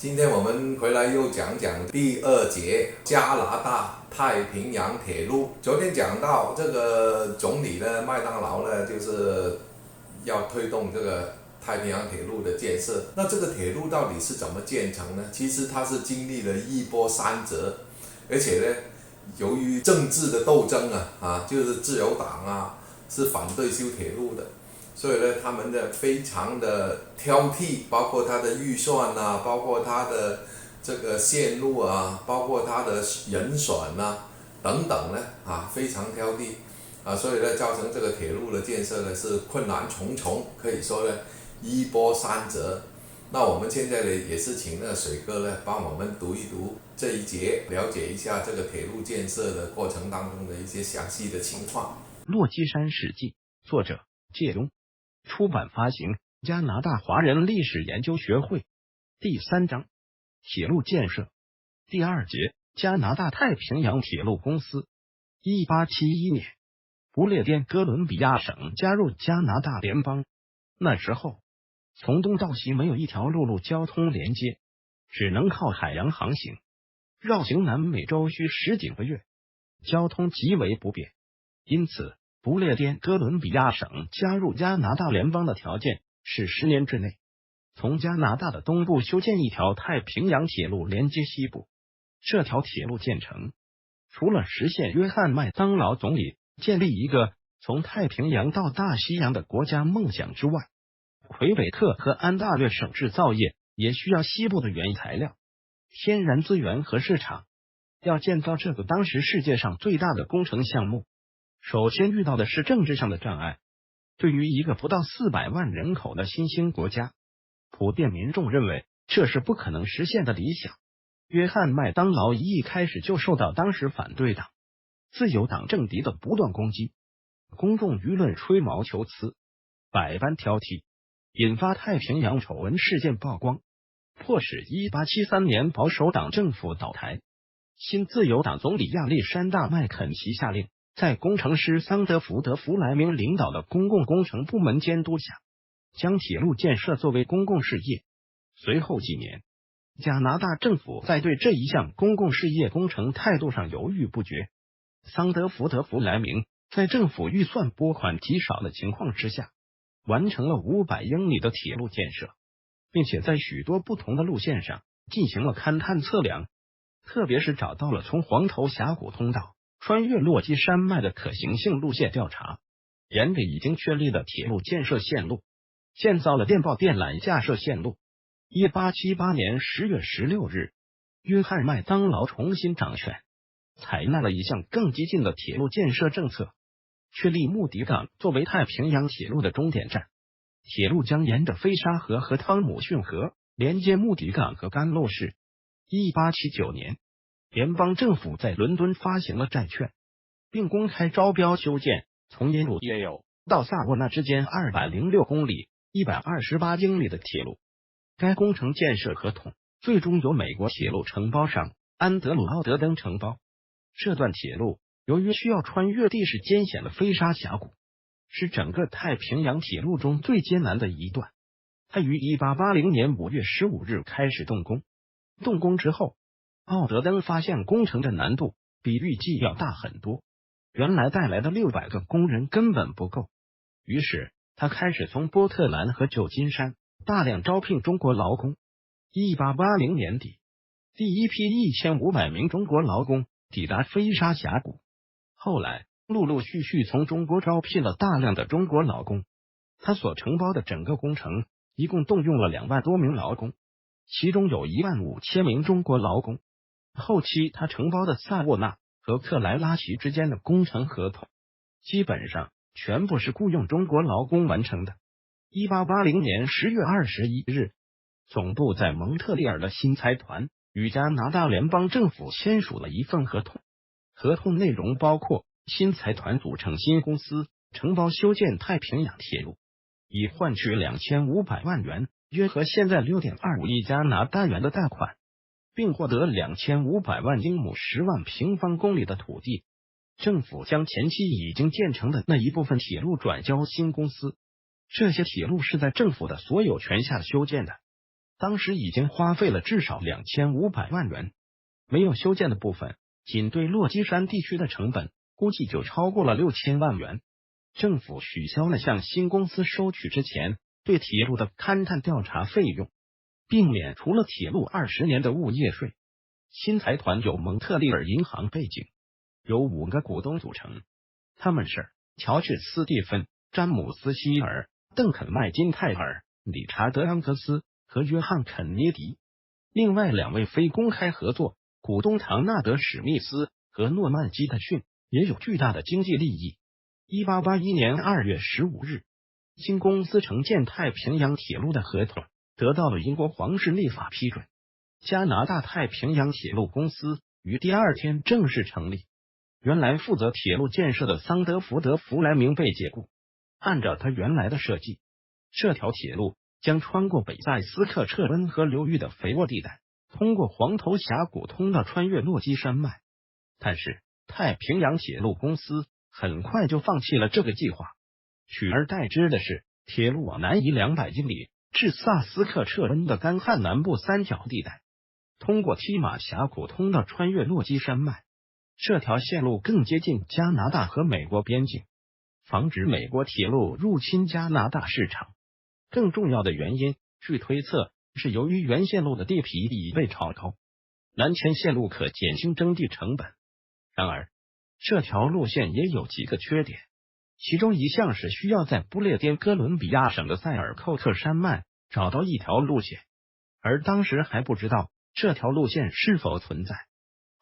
今天我们回来又讲讲第二节加拿大太平洋铁路。昨天讲到这个总理呢，麦当劳呢，就是要推动这个太平洋铁路的建设。那这个铁路到底是怎么建成呢？其实它是经历了一波三折，而且呢，由于政治的斗争就是自由党是反对修铁路的。所以呢，他们的非常的挑剔，包括他的预算包括他的这个线路包括他的人选等等呢非常挑剔所以呢，造成这个铁路的建设呢是困难重重，可以说呢一波三折。那我们现在呢也是请那个水哥呢帮我们读一读这一节，了解一下这个铁路建设的过程当中的一些详细的情况。落基山史记，作者介东，出版发行加拿大华人历史研究学会。第3章铁路建设。第2节加拿大太平洋铁路公司。1871年，不列颠哥伦比亚省加入加拿大联邦。那时候，从东到西没有一条陆路交通连接，只能靠海洋航行，绕行南美洲需10几个月，交通极为不便。因此，不列颠哥伦比亚省加入加拿大联邦的条件是10年之内，从加拿大的东部修建一条太平洋铁路连接西部。这条铁路建成，除了实现约翰麦当劳总理建立一个从太平洋到大西洋的国家梦想之外，魁北克和安大略省制造业也需要西部的原材料、天然资源和市场。要建造这个当时世界上最大的工程项目，首先遇到的是政治上的障碍。对于一个不到400万人口的新兴国家，普遍民众认为这是不可能实现的理想。约翰麦当劳一开始就受到当时反对党、自由党政敌的不断攻击，公众舆论吹毛求疵，百般挑剔，引发太平洋丑闻事件曝光，迫使1873年保守党政府倒台。新自由党总理亚历山大麦肯齐下令，在工程师桑德福德弗莱明领导的公共工程部门监督下，将铁路建设作为公共事业。随后几年，加拿大政府在对这一项公共事业工程态度上犹豫不决。桑德福德弗莱明在政府预算拨款极少的情况之下，完成了500英里的铁路建设，并且在许多不同的路线上进行了勘探测量，特别是找到了从黄头峡谷通道穿越落基山脉的可行性路线调查，沿着已经确立的铁路建设线路，建造了电报电缆架设线路。1878年10月16日，约翰麦当劳重新掌权，采纳了一项更激进的铁路建设政策，确立穆迪港作为太平洋铁路的终点站。铁路将沿着菲沙河和汤姆逊河连接穆迪港和甘露市。1879年，联邦政府在伦敦发行了债券，并公开招标修建从耶鲁耶有到萨沃纳之间206公里、128英里的铁路。该工程建设合同最终由美国铁路承包商安德鲁奥德登承包。这段铁路由于需要穿越地势艰险的菲沙峡谷，是整个太平洋铁路中最艰难的一段。它于1880年5月15日开始动工。动工之后，奥德登发现工程的难度比预计要大很多，原来带来的600个工人根本不够。于是他开始从波特兰和旧金山大量招聘中国劳工。1880年底，第一批1500名中国劳工抵达菲沙峡谷。后来陆陆续续从中国招聘了大量的中国劳工。他所承包的整个工程一共动用了2万多名劳工，其中有15000名中国劳工。后期他承包的萨沃纳和克莱拉奇之间的工程合同基本上全部是雇佣中国劳工完成的。1880年10月21日，总部在蒙特利尔的新财团与加拿大联邦政府签署了一份合同。合同内容包括新财团组成新公司，承包修建太平洋铁路，以换取2500万元，约合现在6.25亿加拿大元的贷款，并获得2500万英亩10万平方公里的土地。政府将前期已经建成的那一部分铁路转交新公司。这些铁路是在政府的所有权下修建的。当时已经花费了至少2500万元，没有修建的部分，仅对落基山地区的成本估计就超过了6000万元。政府取消了向新公司收取之前对铁路的勘探调查费用，并免除了铁路20年的物业税。新财团有蒙特利尔银行背景，由5个股东组成，他们是乔治·斯蒂芬、詹姆斯·希尔、邓肯·麦金泰尔、理查德·安格斯和约翰·肯尼迪。另外2位非公开合作股东唐纳德·史密斯和诺曼·基特逊也有巨大的经济利益。1881年2月15日，新公司承建太平洋铁路的合同得到了英国皇室立法批准。加拿大太平洋铁路公司于第2天正式成立。原来负责铁路建设的桑德福德·弗莱明被解雇。按照他原来的设计，这条铁路将穿过北塞斯克彻温河流域的肥沃地带，通过黄头峡谷通道，穿越落基山脉。但是太平洋铁路公司很快就放弃了这个计划，取而代之的是铁路往南移200英里至萨斯克彻温的干旱南部三角地带，通过踢马峡谷通道穿越落基山脉。这条线路更接近加拿大和美国边境，防止美国铁路入侵加拿大市场。更重要的原因，据推测是由于原线路的地皮已被炒高，南迁线路可减轻征地成本。然而这条路线也有几个缺点，其中一项是需要在不列颠哥伦比亚省的塞尔寇特山脉找到一条路线，而当时还不知道这条路线是否存在。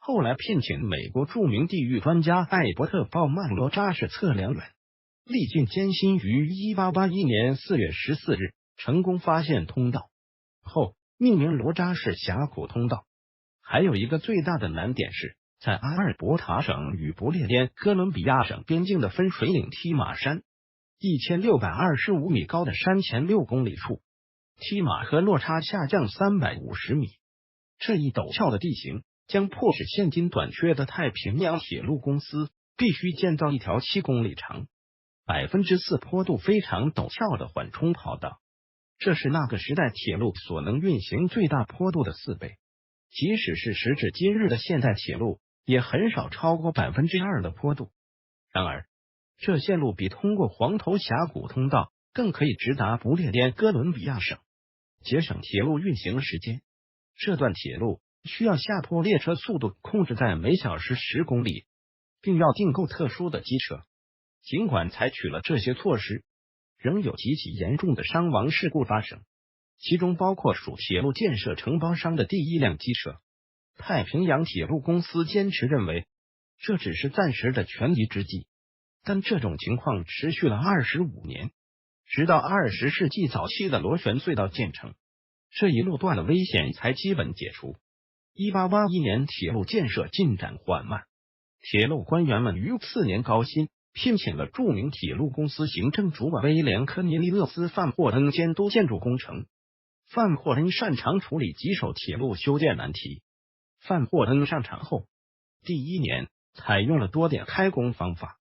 后来聘请美国著名地域专家艾伯特·鲍曼罗扎士测量员，历尽艰辛，于1881年4月14日成功发现通道，后命名罗扎士峡谷通道。还有一个最大的难点是，在阿尔伯塔省与不列颠哥伦比亚省边境的分水岭踢马山，1625米高的山前6公里处，踢马河落差下降350米。这一陡峭的地形将迫使现今短缺的太平洋铁路公司必须建造一条7公里长、4%坡度非常陡峭的缓冲跑道。这是那个时代铁路所能运行最大坡度的4倍。即使是时至今日的现代铁路，也很少超过2%的坡度。然而，这线路比通过黄头峡谷通道更可以直达不列颠哥伦比亚省，节省铁路运行时间。这段铁路需要下坡列车速度控制在每小时10公里，并要订购特殊的机车。尽管采取了这些措施，仍有极其严重的伤亡事故发生，其中包括属铁路建设承包商的第1辆机车。太平洋铁路公司坚持认为这只是暂时的权宜之计，但这种情况持续了25年，直到20世纪早期的螺旋隧道建成，这一路段的危险才基本解除。1881年铁路建设进展缓慢，铁路官员们于次年高薪聘请了著名铁路公司行政主管威廉·科尼利勒斯·范霍恩监督建筑工程。范霍恩擅长处理棘手铁路修建难题。范霍恩上场后，第1年采用了多点开工方法，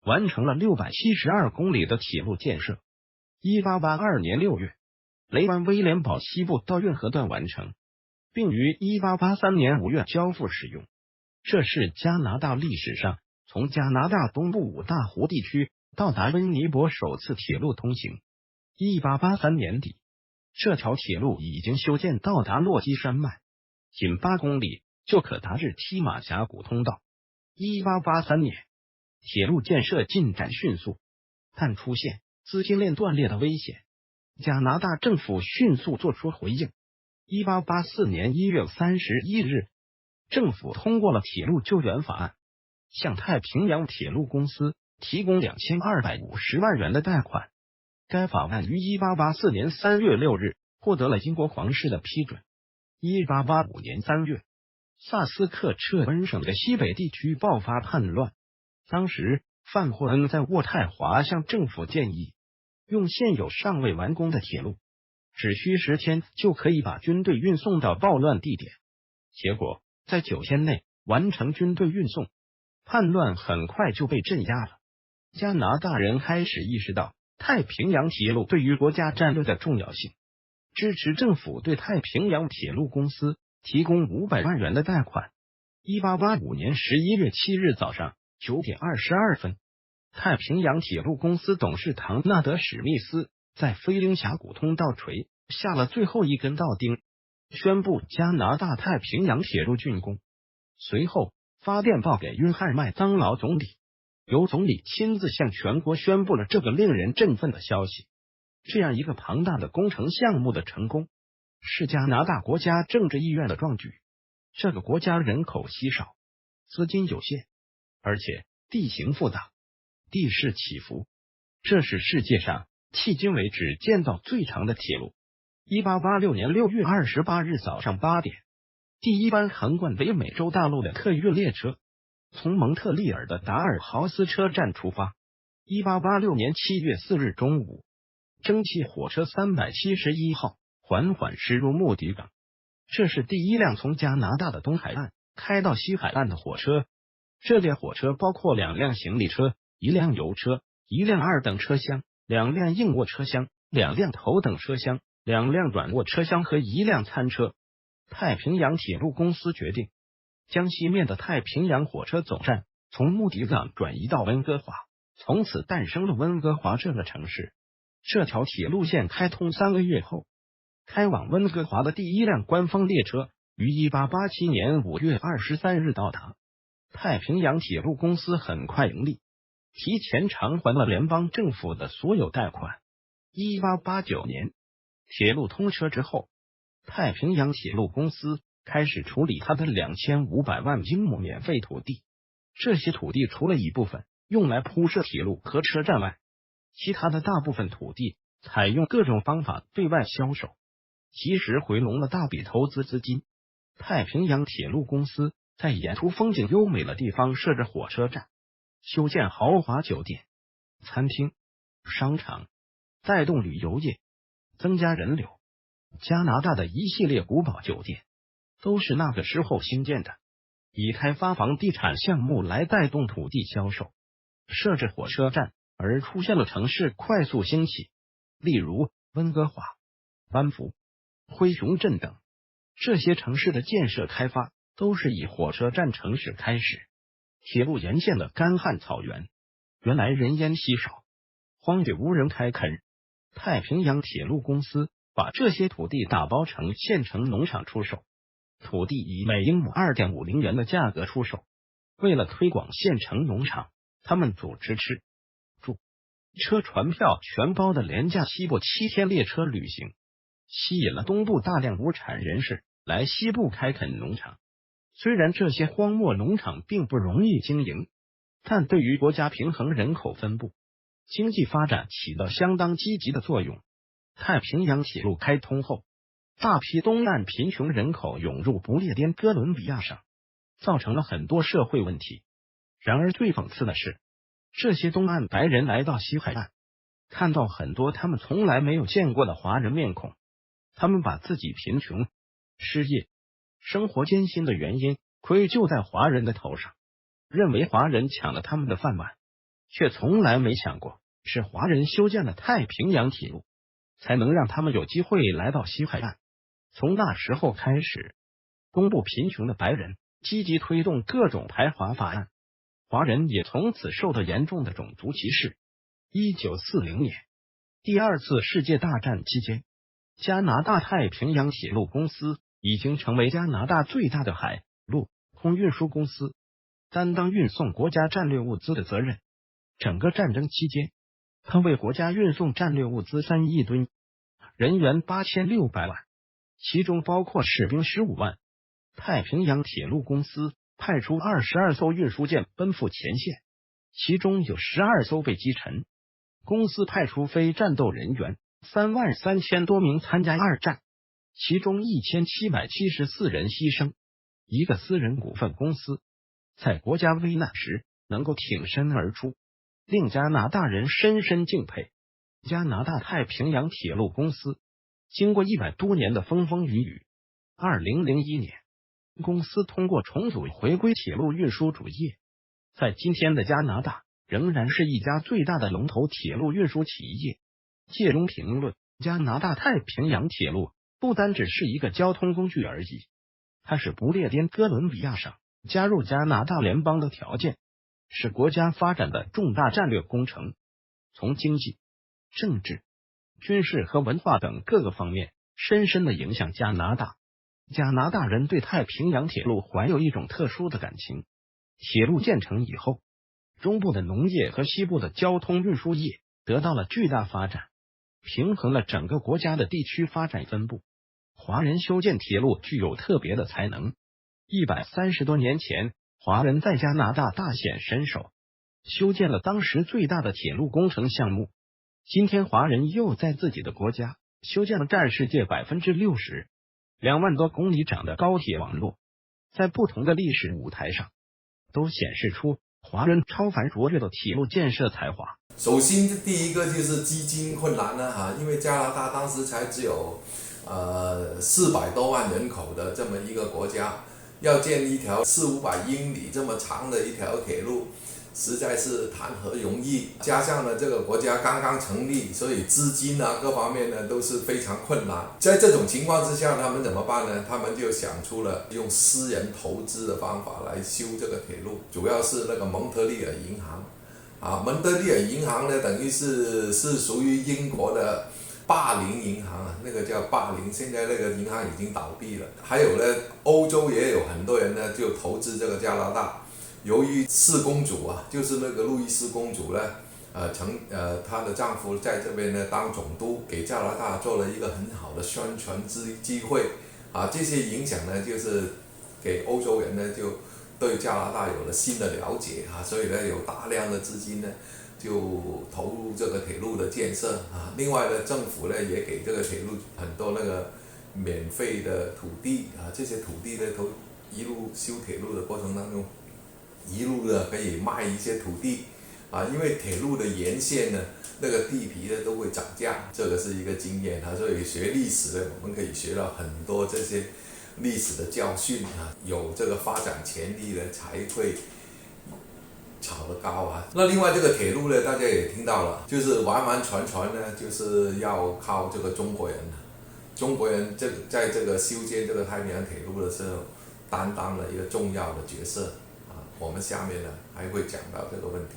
完成了672公里的铁路建设。1882年6月，雷湾威廉堡西部到运河段完成，并于1883年5月交付使用。这是加拿大历史上从加拿大东部五大湖地区到达温尼伯首次铁路通行。1883年底，这条铁路已经修建到达落基山脉，仅8公里就可达至踢马峡谷通道。1883年，铁路建设进展迅速，但出现资金链断裂的危险。加拿大政府迅速作出回应。1884年1月31日，政府通过了铁路救援法案，向太平洋铁路公司提供2250万元的贷款。该法案于1884年3月6日获得了英国皇室的批准。1885年3月，萨斯克彻温省的西北地区爆发叛乱。当时，范霍恩在渥太华向政府建议，用现有尚未完工的铁路，只需10天就可以把军队运送到暴乱地点。结果，在9天内完成军队运送，叛乱很快就被镇压了。加拿大人开始意识到太平洋铁路对于国家战略的重要性。支持政府对太平洋铁路公司提供500万元的贷款。1885年11月7日早上9点22分，太平洋铁路公司董事唐纳德·史密斯在菲灵峡谷通道锤下了最后一根道钉，宣布加拿大太平洋铁路竣工。随后发电报给约翰·麦当劳总理，由总理亲自向全国宣布了这个令人振奋的消息。这样一个庞大的工程项目的成功，是加拿大国家政治意愿的壮举。这个国家人口稀少，资金有限，而且地形复杂，地势起伏，这是世界上迄今为止建造最长的铁路。1886年6月28日早上8点，第一班横贯北美洲大陆的特运列车从蒙特利尔的达尔豪斯车站出发。1886年7月4日中午，蒸汽火车371号缓缓驶入穆迪港。这是第一辆从加拿大的东海岸开到西海岸的火车。这列火车包括2辆行李车、1辆油车、1辆2等车厢、2辆硬卧车厢、2辆头等车厢、2辆软卧车厢和1辆餐车。太平洋铁路公司决定将西面的太平洋火车总站从穆迪港转移到温哥华，从此诞生了温哥华这个城市。这条铁路线开通3个月后，开往温哥华的第一辆官方列车于1887年5月23日到达。太平洋铁路公司很快盈利，提前偿还了联邦政府的所有贷款。1889年，铁路通车之后，太平洋铁路公司开始处理它的2500万英亩免费土地。这些土地除了一部分用来铺设铁路和车站外，其他的大部分土地采用各种方法对外销售，及时回笼了大笔投资资金。太平洋铁路公司在演出风景优美的地方设置火车站，修建豪华酒店、餐厅、商场，带动旅游业，增加人流。加拿大的一系列古堡酒店都是那个时候兴建的，以开发房地产项目来带动土地销售。设置火车站而出现了城市快速兴起，例如温哥华、班夫、灰熊镇等。这些城市的建设开发都是以火车站城市开始。铁路沿线的干旱草原原来人烟稀少，荒地无人开垦。太平洋铁路公司把这些土地打包成现成农场出售，土地以每英亩 2.50 元的价格出售。为了推广现成农场，他们组织吃、住、车船票全包的廉价西部7天列车旅行，吸引了东部大量无产人士来西部开垦农场。虽然这些荒漠农场并不容易经营，但对于国家平衡人口分布、经济发展起到相当积极的作用。太平洋铁路开通后，大批东岸贫穷人口涌入不列颠哥伦比亚省，造成了很多社会问题。然而最讽刺的是，这些东岸白人来到西海岸，看到很多他们从来没有见过的华人面孔，他们把自己贫穷、失业、生活艰辛的原因归咎在华人的头上，认为华人抢了他们的饭碗，却从来没想过是华人修建了太平洋铁路，才能让他们有机会来到西海岸。从那时候开始，东部贫穷的白人积极推动各种排华法案，华人也从此受到严重的种族歧视。1940年，第二次世界大战期间，加拿大太平洋铁路公司已经成为加拿大最大的海陆空运输公司，担当运送国家战略物资的责任。整个战争期间，他为国家运送战略物资3亿吨，人员8600万，其中包括士兵15万。太平洋铁路公司派出22艘运输舰奔赴前线，其中有12艘被击沉。公司派出非战斗人员33000多名参加二战，其中1774人牺牲。一个私人股份公司在国家危难时能够挺身而出，令加拿大人深深敬佩。加拿大太平洋铁路公司经过100多年的风风雨雨，2001年，公司通过重组回归铁路运输主业，在今天的加拿大仍然是一家最大的龙头铁路运输企业。界中评论加拿大太平洋铁路不单只是一个交通工具而已，它是不列颠哥伦比亚省加入加拿大联邦的条件，是国家发展的重大战略工程，从经济、政治、军事和文化等各个方面深深地影响加拿大。加拿大人对太平洋铁路怀有一种特殊的感情。铁路建成以后，中部的农业和西部的交通运输业得到了巨大发展，平衡了整个国家的地区发展分布。华人修建铁路具有特别的才能。130多年前，华人在加拿大大显身手，修建了当时最大的铁路工程项目。今天华人又在自己的国家修建了占世界 60%、2万多公里长的高铁网络，在不同的历史舞台上都显示出华人超凡卓越的铁路建设才华。首先第一个就是基金困难了因为加拿大当时才只有400多万人口的这么一个国家，要建一条400-500英里这么长的一条铁路，实在是谈何容易。加上呢，这个国家刚刚成立，所以资金各方面呢都是非常困难。在这种情况之下，他们怎么办呢？他们就想出了用私人投资的方法来修这个铁路，主要是那个蒙特利尔银行蒙特利尔银行呢，等于是属于英国的霸凌银行那个叫霸凌，现在那个银行已经倒闭了。还有呢，欧洲也有很多人呢就投资这个加拿大。由于四公主就是那个路易斯公主呢，她的丈夫在这边呢当总督，给加拿大做了一个很好的宣传机会这些影响呢，就是给欧洲人呢就对加拿大有了新的了解所以呢有大量的资金呢就投入这个铁路的建设另外呢，政府呢也给这个铁路很多那个免费的土地这些土地呢都一路修铁路的过程当中，一路的可以卖一些土地因为铁路的沿线呢，那个地皮呢都会涨价，这个是一个经验所以学历史呢，我们可以学到很多这些历史的教训有这个发展潜力呢，才会炒得高那另外这个铁路呢，大家也听到了，就是完完全全呢，就是要靠这个中国人在这个修建这个太平洋铁路的时候，担当了一个重要的角色我们下面呢还会讲到这个问题。